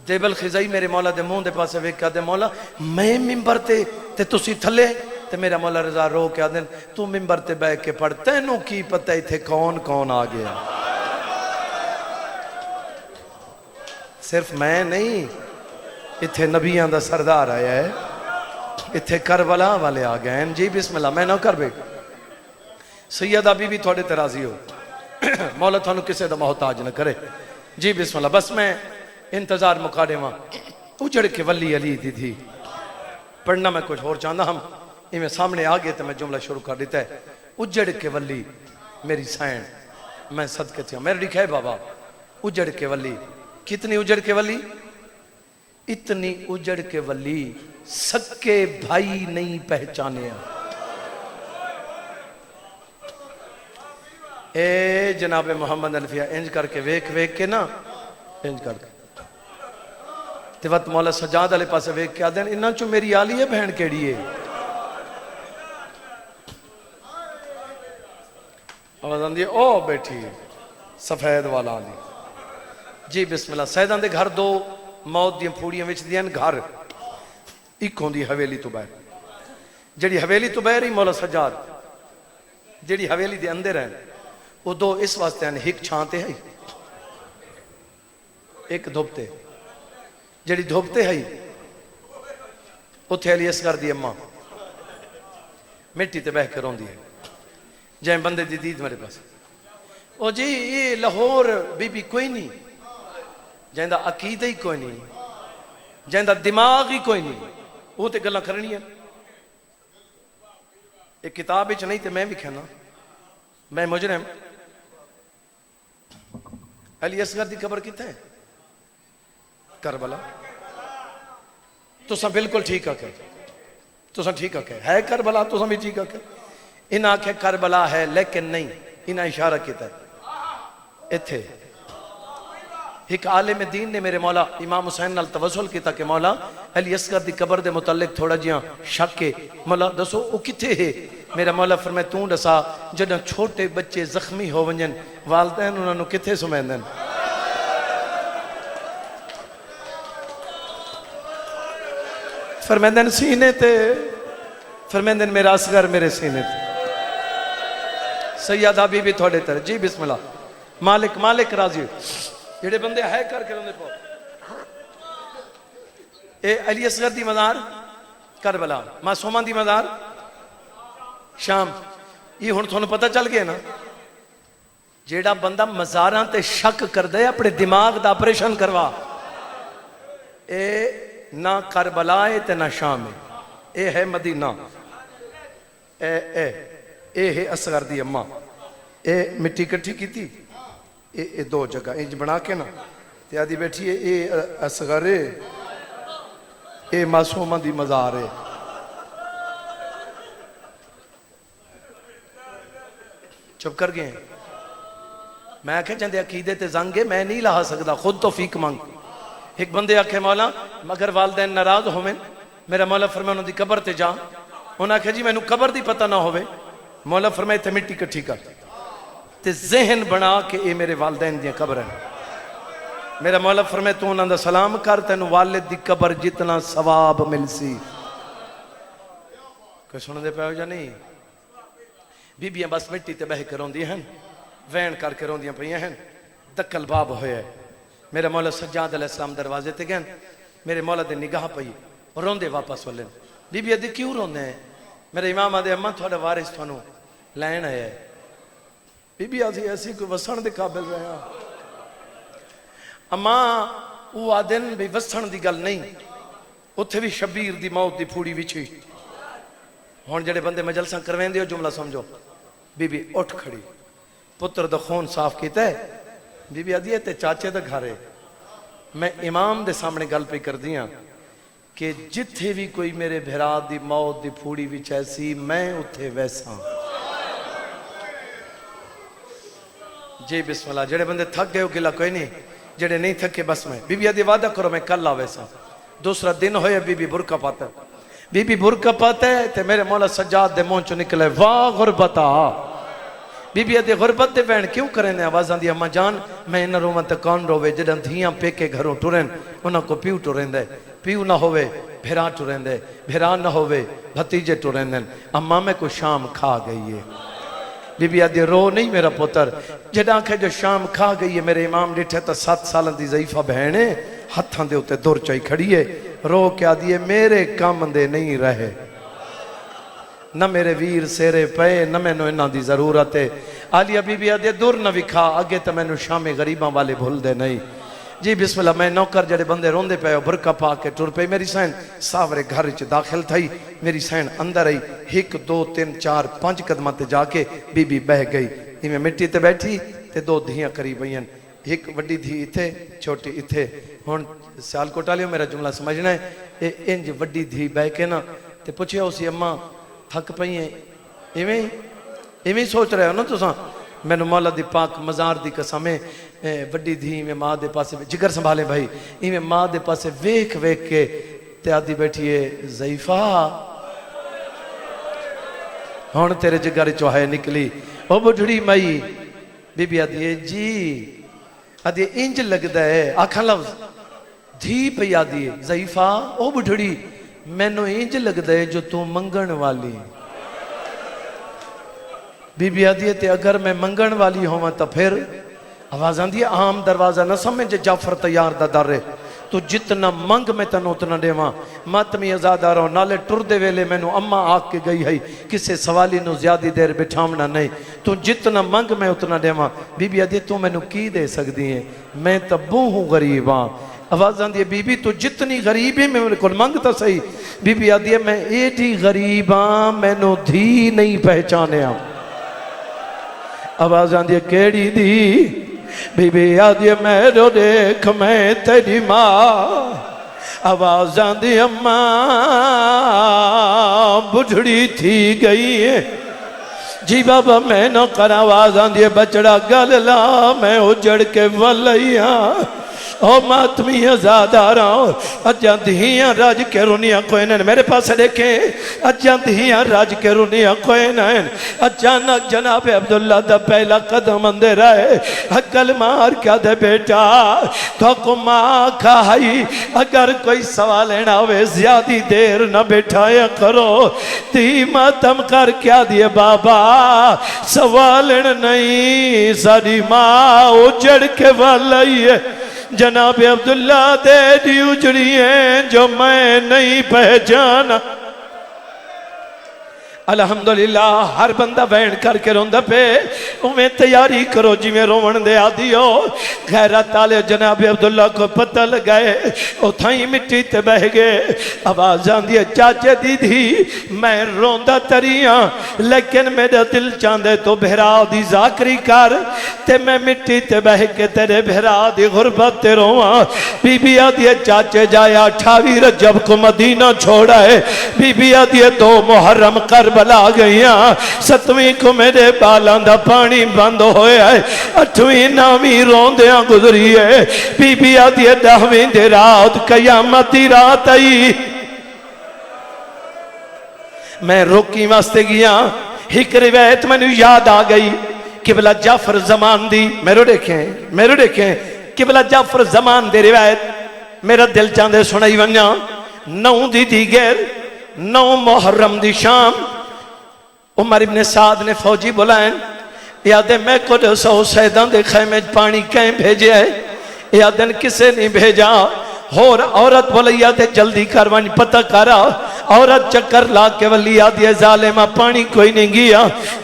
Speaker 2: دے بلخیزائی میرے مولا دے منہ دے پاسے ویکھ کے دے مولا میں ممبر تے تسی تھلے. تے میرا مولا رضا رو کے آدھن تو ممبر تے بیٹھ کے پڑھ, تینوں کی پتہ ہی تھے کون کون آ گیا. صرف میں نہیں, اتھے نبیان دا سردار آیا ہے, اتھے کربلا والے آ گئے ہیں جی. بسم اللہ, میں نہ کر بے سیدہ بی بی تھوڑے ترازی ہو, مولا تھانو کسے دا محتاج نہ کرے جی. بسم اللہ. بس میں انتظار مکاڑے ماں اجڑ کے ولی علی دی تھی پڑھنا, میں کچھ اور چاہنا ہم میں سامنے آگے تو میں جملہ شروع کر دیتا ہے. اجڑ کے ولی میری سائن, میں صدقے تھا میرے لکھا ہے بابا اجڑ کے ولی. کتنی اجڑ کے ولی؟ اتنی اجڑ کے ولی سکے بھائی نہیں پہچانے. اے جناب محمد الفیہ انج کر کے ویک کے نا, انج کر کے تے وقت مولا سجاد علیہ پاسے ویک کے آدھیں انہاں چو میری آلی ہے بہن کیڑی ہے. آواز آندھی ہے او بیٹھی سفید والا آلی جی. بسم اللہ. سیدان دے گھر دو موت دیاں پھوڑیاں وچ دیاں گھر, ایک ہوندی حویلی تو باہر. جڑی حویلی تو باہر ہی مولا سجاد, جڑی حویلی دے اندر ہیں وہ دو اس واسطے ہیں, ایک چھانتے ہیں ایک دھوپتے. جڑی دھوپتے ہیں اتھے علی اصغر دی اماں مٹی تے بہ کے روندی ہے. جائیں بندے دی دید میرے پاس, او جی یہ لاہور بی بی کوئی نہیں, جائیں دا عقیدہ ہی کوئی نہیں, جائیں دا دماغ ہی کوئی نہیں, وہ تے گلہ کرنی ہے. ایک کتاب ہی نہیں تے میں بھی کہنا میں مجرم. علی اصغر دی قبر کتنے ہے؟ کربلا. تو سب بالکل ٹھیک آکے, تو سب ٹھیک آکے ہے کربلا, تو سب بھی ٹھیک آکے. ان آنکھیں کربلا ہے لیکن نہیں, انہاں اشارہ کیتا ہے اتھے. ایک عالم دین نے میرے مولا امام حسین نال توسل کیتا کہ مولا علی اصغر دی قبر دے متعلق تھوڑا جیاں شک ہے, مولا دسو وہ کتھے ہے؟ میرا مولا فرمائے توں دسا جدوں چھوٹے بچے زخمی ہو ونجن والدین انہاں نو کتھے سمیندن؟ فرمیندن سینے تے, فرمیندن میرا اصغر میرے سینے تے. سیدہ بی بی تھوڑے تر جی. بسم اللہ. مالک مالک راضی جڑے بندے ہے کر کے رہنے پاؤ. اے علی اصغر دی مزار کربلا, معصومہ دی مزار شام. یہ ہن تھانوں پتہ چل گیا نا, جیڑا بندہ مزاراں تے شک کردے اپنے دماغ دا آپریشن کروا, اے نہ کربلا ہے تے نہ شام ہے. اے ہے مدینہ، اے ہے اصغر دی اماں، اے مٹی کٹھی کی تھی، اے دو جگہ انج بنا کے نا تے آدھی بیٹھی ہے اے اصغر ہے، اے معصومہ دی مزار ہے۔ چپ کر گئے، میں کہ جندے عقیدے تے زنگ ہے، میں نہیں لا سکتا، خود توفیق مانگ۔ ایک بندے آکھے مولا مگر والدین ناراض ہوئے، میرا مولا فرمائے انہوں دی قبر تے جا، انہاں آکھے جی میں نو قبر دی پتہ نہ ہوئے، مولا فرمائے تے مٹی کٹھی کر تے ذہن بنا کہ اے میرے والدین دیا قبر ہیں۔ میرا مولا فرمائے تو انہاں دا سلام کر، تینو والد دی قبر جتنا ثواب مل سی۔ کوئی سن دے پہ ہو جا نہیں؟ بیبیاں بس مٹی تے بہ کے روندی ہیں، وین کر کے روندیاں پئیاں ہیں، دکل باب ہویا ہے۔ میرا مولا سجاد علیہ السلام دروازے تے گئن، میرے مولا دے نگاہ پئی روندے واپس ولن۔ بیبی ادھی کیوں روندے ہیں؟ میرے امام آدھے اماں تھوڑا وارث تھانو لین آیا ہے۔ بیبی آدھی ایسی کوئی وسن دے قابل رہے ہیں اماں، وہ آدھن بھی وسن دی گل نہیں، اتھے بھی شبیر دی موت دی پھوڑی وچھی۔ ہون جڑے بندے مجلساں کروین دیو جملہ سمجھو۔ بی بی اٹھ کھڑی، پتر دا خون صاف کیتا ہے، بی بی آدھی ہے تے چاچے دا گھر ہے۔ میں امام دے سامنے گل پہ کر دیا کہ جتھے بھی کوئی میرے بھرا دی موت دی پھوڑی وچ ایسی، میں اتھے ویسا۔ جی بسم اللہ۔ جڑے بندے تھک گئے ہو گلا کوئی نہیں، جڑے نہیں تھکے بس میں۔ بی بی آدھی وعدہ کرو میں کل آویسا۔ دوسرا دن ہویا بی بی برقع پاتا ہے، بی بی برقع پاتا ہے تے میرے مولا سجاد دے مونچو نکلے واہ غربتا۔ بی بی آدھی غربت دے وین کیوں کریں نے؟ آوازاں دی اماں جان میں انہاں روماں تے کون روے جڑاں دھیاں پیکے گھروں ٹرن، انہاں کو پیو ٹرن دے، پیو نہ ہوئے بھیرا ٹرن دے، بھیرا نہ ہوئے بھتیجے ٹرن دے۔ اماں میں کو شام کھا گئی ہے۔ بی بی آدھی رو نہیں میرا پتر، جڑاں کہ جو شام کھا گئی ہے۔ میرے امام ڈٹھے تا 7 سالہ دی ضعیفہ بہنے ہتھاں دے ہوتے دور چائی کھڑی ہے، رو کیا دیئے میرے کام دے نہیں رہے، نہ میرے ویر سیرے پے، نہ میں نو انہاں دی ضرورت ہے۔ آلیہ بی بی آدھی دور نہ وکھا، آگے تا میں نو شام غریباں والے بھول دے نہیں۔ جی بسم اللہ۔ میں نوکر جڑے بندے روندے پے ہو برکہ پا کے ٹر پے، میری سین ساورے گھر چ داخل تھئی، میری سین اندر آئی، 1 2 3 4 5 قدمہ تے جا کے بی بی بہ گئی۔ میں مٹی تے بیٹھی تے 2 دھیاں قریب آئیں، ایک وڈی دھی اتھے چھوٹی اتھے۔ ہن سیال کوٹا لیو میرا جملہ سمجھنا ہے، انج وڈی دھی بہ کے نا تے پوچھے اسی اماں تھک پئی ہیں، ایویں سوچ رہے ہو نا تساں؟ میں مولا دی پاک مزار دی قسم ہے، وڈی دھی میں ماں دے پاسے جگر سنبھالے بھائی، ایویں ماں دے پاسے ویکھ ویکھ کے تے آدھی بیٹھی ہے ضعیفہ ہن تیرے جگر چوہے نکلی او بڑھڑی مئی۔ بی بی آدھی ہے جی، آدھی انج لگدا ہے، آکھاں لفظ دھی پہ آدھی ہے ضعیفہ او بڑھڑی میں نو انج لگدا ہے جو تو منگن والی۔ بی بی آدھی ہے اگر میں منگن والی ہوں تو پھر آواز آندھی ہے عام دروازہ نہ سمجھ جعفر تیار دا در ہے، تو جتنا منگ میں تنو اتنا دے ماں ماتمی ازادہ رہو۔ نالے ٹر دے ویلے میں نو اممہ آگ کے گئی ہے، کسے سوالی نو زیادی دیر بٹھامنا نہیں، تو جتنا منگ میں اتنا دے ماں۔ بی بی آدھی تو میں نو کی دے سکتی ہیں، میں تبو ہوں غریب ہاں۔ آواز آندھی ہے بی بی تو جتنی غریب ہے میں کل منگتا صحیح۔ بی بی آدھی ہے میں ایڈی غریب ہاں، میں نو دھی نہیں پہچانے ہاں۔ آواز آندھی ہے کیڑی دی؟ بی بی آدھی ہے میرو دیکھ میں تیری ماں۔ آواز آندھی اماں بڑھڑی تھی گئی ہے۔ جی بابا میں نو کر آواز آندھی ہے بچڑا گل لا میں اجڑ کے ولیاں او ماتمی ازادہ رہا اجاں دھیاں راج کے رونیاں کوئی نہیں۔ میرے پاس دیکھیں اجاں دھیاں راج کے رونیاں کوئی نہیں۔ اچانک جناب عبداللہ دا پہلا قدم اندر آئے، اکل مار کیا دے بیٹا تو کو ماں کھائی، اگر کوئی سوال لینا ہوئے زیادی دیر نہ بیٹھایا کرو۔ تی ماتم کر کیا دیے بابا سوال نہیں، ساری ماں اجڑ کے والی ہے۔ جناب عبداللہ دے دی اجڑی ہیں جو میں نہیں پہچانا۔ الحمدللہ ہر بندہ بین کر کے روندہ پہ انہیں تیاری کرو جی میں رومن دے آدھی ہو غیرت آلے جناب عبداللہ کو پتہ لگائے اتھائیں مٹی تے بہ گئے آواز آن دیا چاچے دیدھی میں روندہ تریاں لیکن میرا دل چاندے تو بہرا دی ذاکری کر تے میں مٹی تے بہ کے تیرے بہرا دی غربت تے رواں بی بی آدھی چاچے جایا 28 رجب کو مدینہ چھوڑا ہے بی بی آدھی 2 محرم کربلا گئیاں 7ویں کو میرے بالاں دا پانی بند ہویا ہے 8ویں 9ویں روندیاں گزری ہے بی بی آدھی 10ویں دے رات قیامت دی رات آئی میں روکی واسطے گیا ایک روایت میں نے یاد آ گئی قبلہ جعفر زمان دی میرے دیکھیں قبلہ جعفر زمان دی روایت میرا دل چاندے سنائی ونیا 9 دی دیگر 9 محرم دی شام عمر ابن سعد نے فوجی بلائیں یادیں میں کو 100 سیدان دے خیمے پانی کہیں بھیجے ہے یادیں کسے نہیں بھیجا اور عورت بولے یادیں جلدی کروانی پتہ کرا عورت چکر لا کے ولی آدھے ظالمہ پانی کوئی نہیں گیا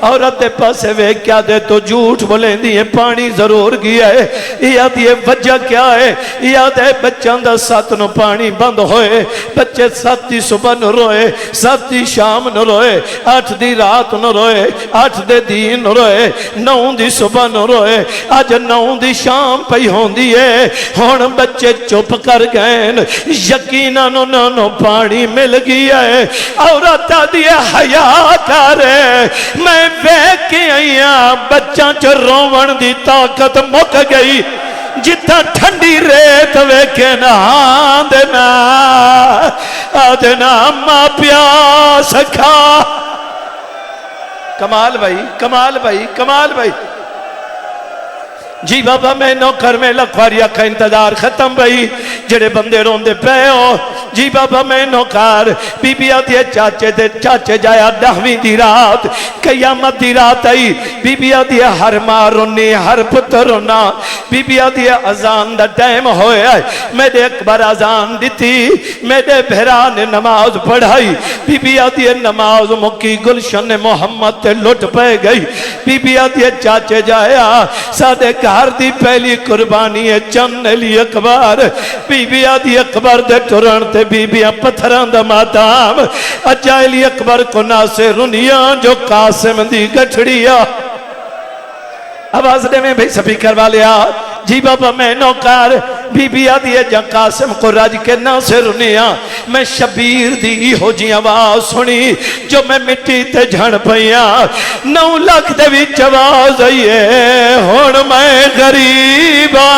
Speaker 2: عورت دے پاسے وے کیا دے تو جھوٹ بولیں دیئے پانی ضرور گیا ہے یادیے وجہ کیا ہے یادے بچان دا 7 نو پانی بند ہوئے بچے 7 دی صبح نو روئے 7 دی شام نو روئے 8 دی رات نو روئے 8 دے دین نو روئے 9 دی صبح نو روئے آج 9 دی شام پہی ہون دیئے ہون بچے چپ کر گئن یقیناً انہوں پانی مل گیا ہے عورت دیئے حیاء کرے میں بیک کے آئیاں بچان چو روون دی طاقت مک گئی جتا ٹھنڈی ریت ویکے نا آدھنا آدھنا ماں پیاس کھا کمال بھائی جی بابا میں نوکر میں لکھواریہ کا انتظار ختم بھئی جڑے بندے روندے پہ ہو جی بابا میں نوکر بی بی آدھے چاچے جایا 10ویں دی رات قیامت دی رات آئی بی بی آدھے ہر ماں رونی ہر پتر رونا بی بی آدھے اذان دا ٹائم ہوئے ہے میرے اکبر اذان دیتی میرے بہرا نے نماز پڑھائی بی بی آدھے نماز مکی گلشن محمد تے لٹ پہ گئی بی بی آدھے چاچے جایا سادے گھر دی پہلی قربانی ہے چند علی اکبر بی بی آدھی اکبر دے ٹرن تے بی بیاں پتھران دا ماتام اجا علی اکبر کو ناسے رنیاں جو قاسم دی گٹھڑیا آواز دے میں بھئی سپیکر والیا جی بابا میں نوکر بی بی آدھی جا قاسم کو راج کے ناسے رنیاں میں شبیر دی ہو جی آواز سنی جو میں مٹی تے جھڑ پہیاں 9 لاکھ دے وچ آواز آئیے ہون میں غریبا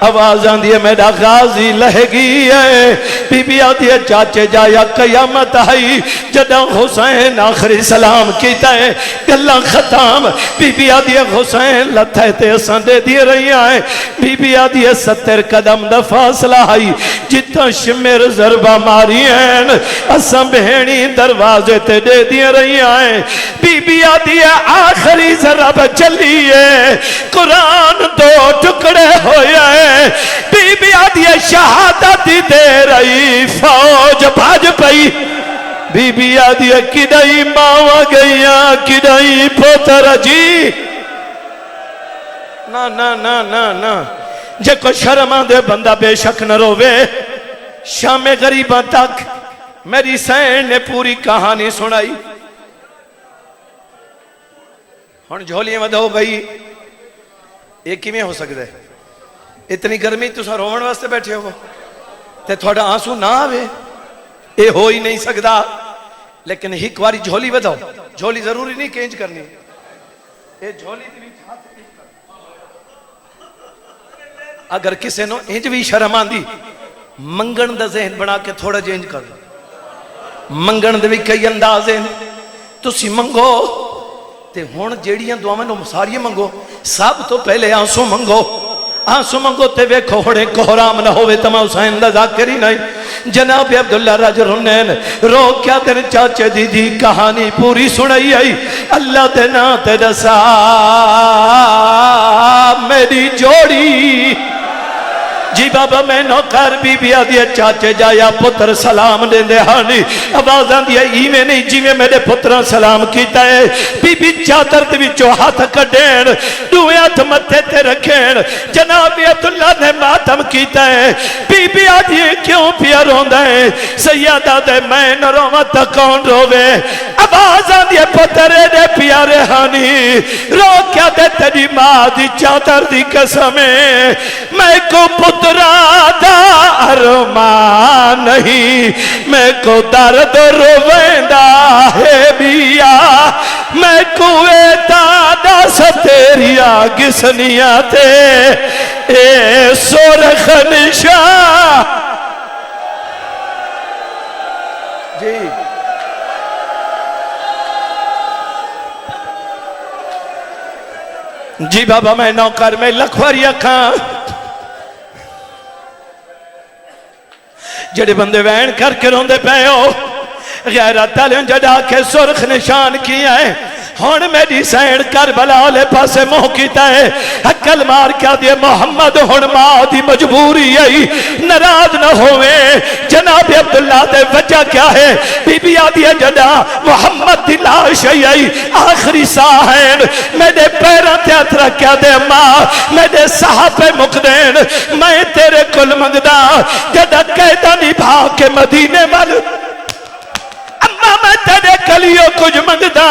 Speaker 2: آواز آن دیئے میرا غازی لہگی ہے بی بی آدھی چاچے جایا قیامت آئی جدہ حسین آخری سلام کیتا ہے گلہ ختم بی بی آدھی حسین لتھے تے اسان دے دی رہی آئے بی بی آدھی 70 قدم دا فاصلہ آئی جتا شمیر ضربہ ماری ہیں اسان بہنی دروازے تے دے دی رہی آئے بی بی آدھی آخری ضربہ چلی ہے قرآن 2 ٹکڑے ہوئے ہیں بی بی آدھی شہادت دے رہی فوج بھاج پئی بی بی آدھی کدائی ماوا گئیاں کدائی پوتر جی نا جے کو شرمان دے بندہ بے شک نہ روے شام غریباں تک میری سین نے پوری کہانی سنائی ہن جھولیاں ودھو بھئی ایک ہی میں ہو سکتا ہے اتنی گرمی تو سا رومن واسطے بیٹھے ہو تے تھوڑا آنسو نہ آوے اے ہو ہی نہیں سکتا لیکن ایک واری جھولی بدھو جھولی ضروری نہیں کینج کرنی اے جھولی دی ہاتھ اگر کسے نو انج بھی شرم آندی منگن دا ذہن بنا کے تھوڑا جینج کر منگن دے بھی کئی انداز ہیں تسی منگو تے ہون جیڑیاں دعاواں نو ساریاں منگو سب تو پہلے آنسو منگو آنسو منگو تے وے کھوڑے کوہرام نہ ہوئے تمہ حسین دا ذاکری نہیں جناب عبداللہ راج رنین رو کیا تین چاچے دی دی کہانی پوری سنائی آئی اللہ تے نا تے دسا میری جوڑی جی بابا میں نوکر بی بی آدھی چاچے جایا پتر سلام دیں دے ہانی آواز آن دیا ایویں نہیں جیویں میرے پتران سلام کیتا ہے بی بی چادر دے وچوں ہاتھ کڈین دوے ہاتھ متھے تے رکھین جناب عبداللہ نے ماتم کیتا ہے بی بی آدھی کیوں پیا روندا ہے سیدہ دے میں نہ روواں تے کون روے آواز آن دیا پترے دے پیارے ہانی رو کیا دے تیری ماں دی چادر دی قسمیں میں کو پترا دا ارمان نہیں میں کو درد رویندا ہے بیا میں کوئے دادا ستیریا گسنیاں تے اے سرخ نشاں جی جی بابا میں نوکر میں لکھواری اکھاں جڑے بندے وین کر کے روندے پے ہو غیرت والے جڑا کے سرخ نشان کیا ہے ہن میری سین کربلا والے پاسے منہ کیتا ہے عقل مار کیا دے محمد ہن ماں دی مجبوری آئی ناراض نہ ہوئے جناب عبداللہ دے وجہ کیا ہے بی بی آدھی جڑا محمد دی لاش آئی آخری ساہن میرے پیروں تے ہاتھ رکھیا دے ماں میرے صحابے مقدین میں تیرے کل منگدا جڑا قیدہ نبھا کے مدینے مل میں تیرے کلیوں کچھ منگدا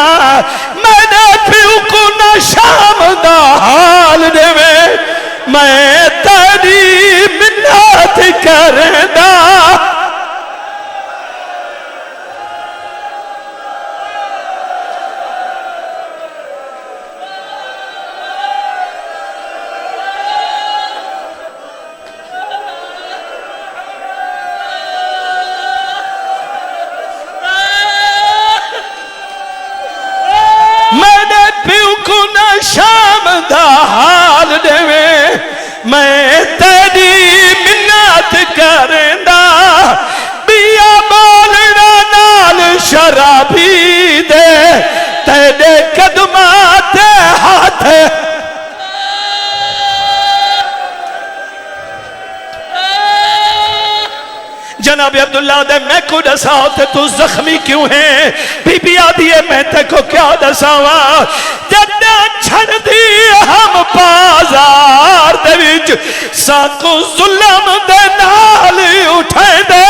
Speaker 2: میں نے پیو کو نہ شام دا حال دے میں تیری منت کردا شام دا حال دے میں تیری منت کردا بیا بولنا نال شرابی دے تیرے قدمات ہاتھ جناب عبداللہ دے میں کو دساؤ تے تو زخمی کیوں ہے بی بی آدھی ہے میں تے کو کیا دساوا جدہ چھڑ دی ہم بازار دے وچ ساکو ظلم دے نال اٹھائیں دے